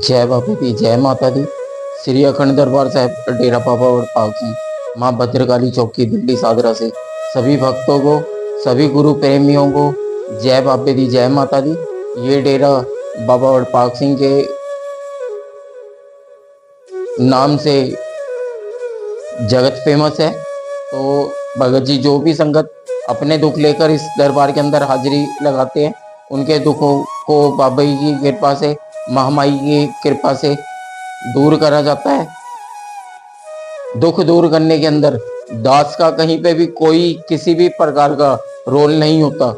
जय बाबा दी, जय माता दी। श्री अखंड दरबार साहिब डेरा बाबा वड़पाल सिंह, माँ भद्रकाली चौकी, दिल्ली सादरा से सभी भक्तों को, सभी गुरु प्रेमियों को जय बाबे दी, जय माता दी। ये डेरा बाबा वड़पाल सिंह के नाम से जगत फेमस है। तो भगत जी जो भी संगत अपने दुख लेकर इस दरबार के अंदर हाजिरी लगाते हैं, उनके दुखों को बाबा जी की कृपा से, महामाई की कृपा से दूर करा जाता है। दुख दूर करने के अंदर दास का कहीं पे भी कोई किसी भी प्रकार का रोल नहीं होता।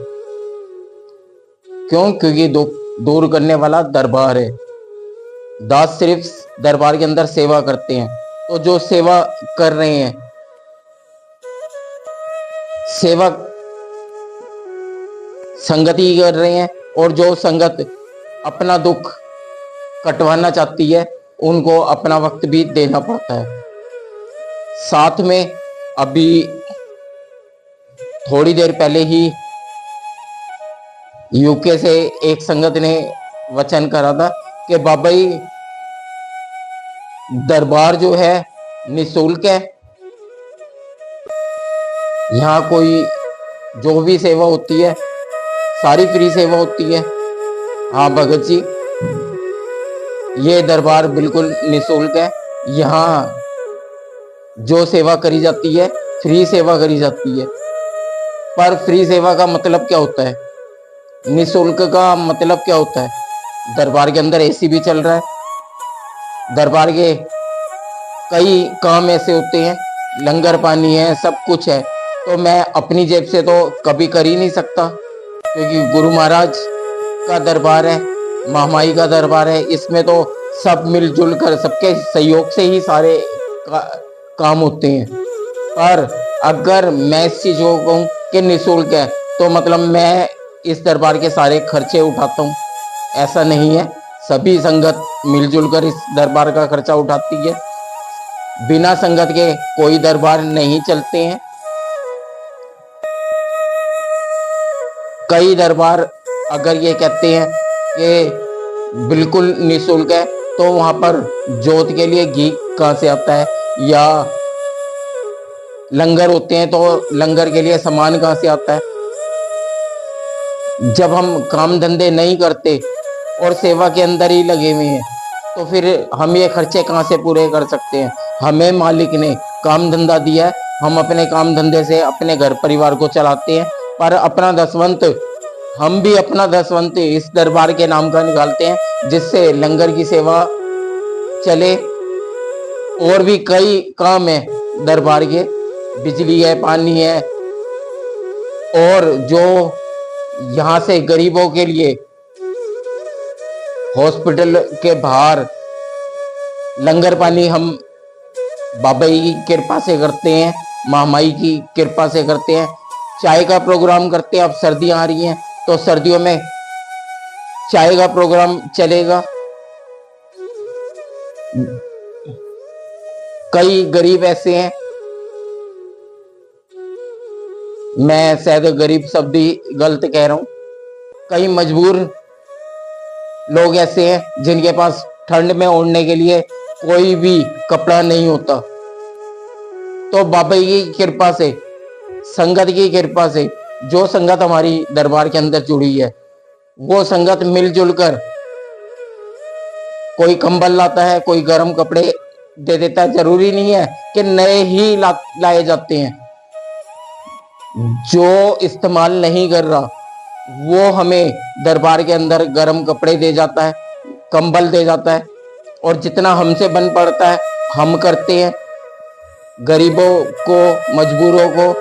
क्यों? क्योंकि दुख दूर करने वाला दरबार है। दास सिर्फ दरबार के अंदर सेवा करते हैं। तो जो सेवा कर रहे हैं, सेवा संगत ही कर रहे हैं, और जो संगत अपना दुख कटवाना चाहती है, उनको अपना वक्त भी देना पड़ता है। साथ में अभी थोड़ी देर पहले ही यूके से एक संगत ने वचन करा था कि बाबा जी दरबार जो है निःशुल्क है, यहाँ कोई जो भी सेवा होती है सारी फ्री सेवा होती है। हाँ भगत जी, ये दरबार बिल्कुल निःशुल्क है। यहाँ जो सेवा करी जाती है फ्री सेवा करी जाती है। पर फ्री सेवा का मतलब क्या होता है? निःशुल्क का मतलब क्या होता है? दरबार के अंदर एसी भी चल रहा है, दरबार के कई काम ऐसे होते हैं, लंगर पानी है, सब कुछ है। तो मैं अपनी जेब से तो कभी कर ही नहीं सकता, क्योंकि गुरु महाराज का दरबार है, महामाई का दरबार है। इसमें तो सब मिलजुल कर सबके सहयोग से ही सारे काम होते हैं। पर अगर मैं इस चीज को कहूँ कि निःशुल्क है, तो मतलब मैं इस दरबार के सारे खर्चे उठाता हूँ, ऐसा नहीं है। सभी संगत मिलजुल कर इस दरबार का खर्चा उठाती है। बिना संगत के कोई दरबार नहीं चलते हैं। कई दरबार अगर ये कहते हैं कि बिल्कुल निःशुल्क है, तो वहां पर जोत के लिए घी कहाँ से आता है, या लंगर होते हैं तो लंगर के लिए सामान कहाँ से आता है। जब हम काम धंधे नहीं करते और सेवा के अंदर ही लगे हुए हैं, तो फिर हम ये खर्चे कहाँ से पूरे कर सकते हैं? हमें मालिक ने काम धंधा दिया है, हम अपने काम धंधे से अपने घर परिवार को चलाते हैं। पर अपना दसवंत, हम भी अपना दसवंत इस दरबार के नाम का निकालते हैं, जिससे लंगर की सेवा चले। और भी कई काम है दरबार के, बिजली है, पानी है, और जो यहाँ से गरीबों के लिए हॉस्पिटल के बाहर लंगर पानी हम बाबा जी की कृपा से करते हैं, महामाई की कृपा से करते हैं। चाय का प्रोग्राम करते हैं। अब सर्दियां आ रही हैं, तो सर्दियों में चाय का प्रोग्राम चलेगा। कई गरीब ऐसे हैं, मैं शायद गरीब शब्द ही गलत कह रहा हूं, कई मजबूर लोग ऐसे हैं जिनके पास ठंड में ओढ़ने के लिए कोई भी कपड़ा नहीं होता। तो बाबा की कृपा से, संगत की कृपा से, जो संगत हमारी दरबार के अंदर जुड़ी है, वो संगत मिलजुल कर कोई कंबल लाता है, कोई गर्म कपड़े दे देता है। जरूरी नहीं है कि नए ही लाए जाते हैं। जो इस्तेमाल नहीं कर रहा, वो हमें दरबार के अंदर गर्म कपड़े दे जाता है, कंबल दे जाता है। और जितना हमसे बन पड़ता है हम करते हैं। गरीबों को, मजबूरों को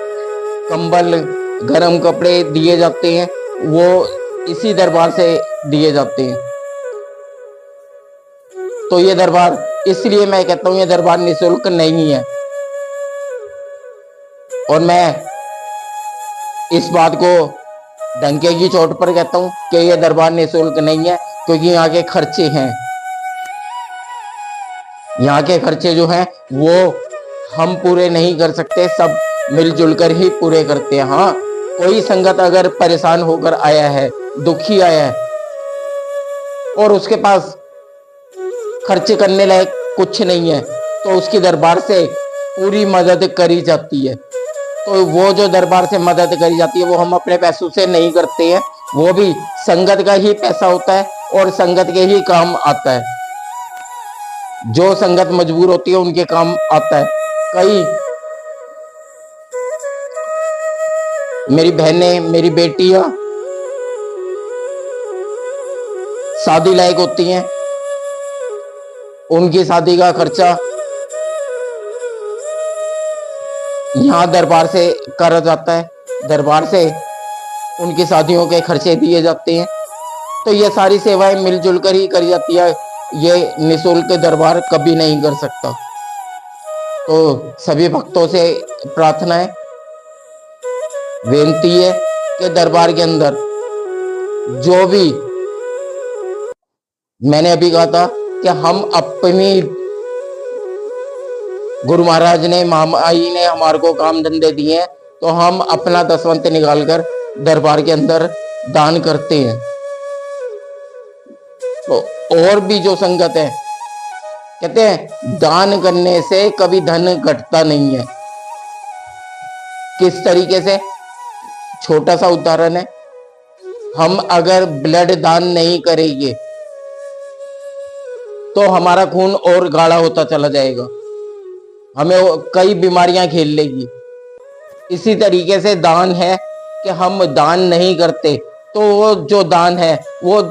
कंबल, गर्म कपड़े दिए जाते हैं, वो इसी दरबार से दिए जाते हैं। तो ये दरबार, इसलिए मैं कहता हूँ ये दरबार निःशुल्क नहीं है। और मैं इस बात को डंके की चोट पर कहता हूँ कि ये दरबार निःशुल्क नहीं है, क्योंकि यहाँ के खर्चे हैं। यहाँ के खर्चे जो हैं वो हम पूरे नहीं कर सकते, सब मिलजुल कर ही पूरे करते हैं। हाँ, कोई संगत अगर परेशान होकर आया है, दुखी आया है और उसके पास खर्च करने लायक कुछ नहीं है, तो उसकी दरबार से पूरी मदद करी जाती है। तो वो जो दरबार से मदद करी जाती है वो हम अपने पैसों से नहीं करते हैं, वो भी संगत का ही पैसा होता है और संगत के ही काम आता है। जो संगत मजबूर होती है उनके काम आता है। कई मेरी बहनें, मेरी बेटियां शादी लायक होती हैं, उनकी शादी का खर्चा यहाँ दरबार से करा जाता है, दरबार से उनकी शादियों के खर्चे दिए जाते हैं। तो ये सारी सेवाएं मिलजुल कर ही करी जाती है, ये निःशुल्क दरबार कभी नहीं कर सकता। तो सभी भक्तों से प्रार्थना है, बेनती है कि दरबार के अंदर जो भी मैंने अभी कहा था कि हम अपनी गुरु महाराज ने, महामाई ने हमारे को काम धंधे दिए हैं, तो हम अपना दसवंत निकालकर दरबार के अंदर दान करते हैं। तो और भी जो संगत है, कहते हैं दान करने से कभी धन घटता नहीं है। किस तरीके से? छोटा सा उदाहरण है, हम अगर ब्लड दान नहीं करेंगे तो हमारा खून और गाढ़ा होता चला जाएगा, हमें कई बीमारियां घेर लेगी। इसी तरीके से दान है कि हम दान नहीं करते तो वो जो दान है, वो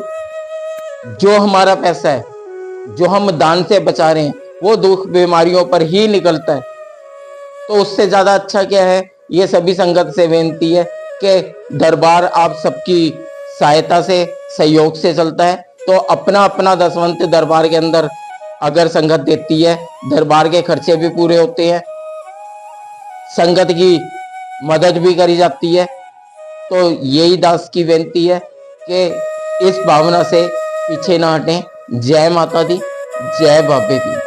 जो हमारा पैसा है जो हम दान से बचा रहे हैं, वो दुख बीमारियों पर ही निकलता है। तो उससे ज्यादा अच्छा क्या है? ये सभी संगत से विनती है कि दरबार आप सबकी सहायता से, सहयोग से चलता है, तो अपना अपना दसवंत दरबार के अंदर अगर संगत देती है, दरबार के खर्चे भी पूरे होते हैं, संगत की मदद भी करी जाती है। तो यही दास की विनती है कि इस भावना से पीछे ना हटें। जय माता दी, जय बाबे की।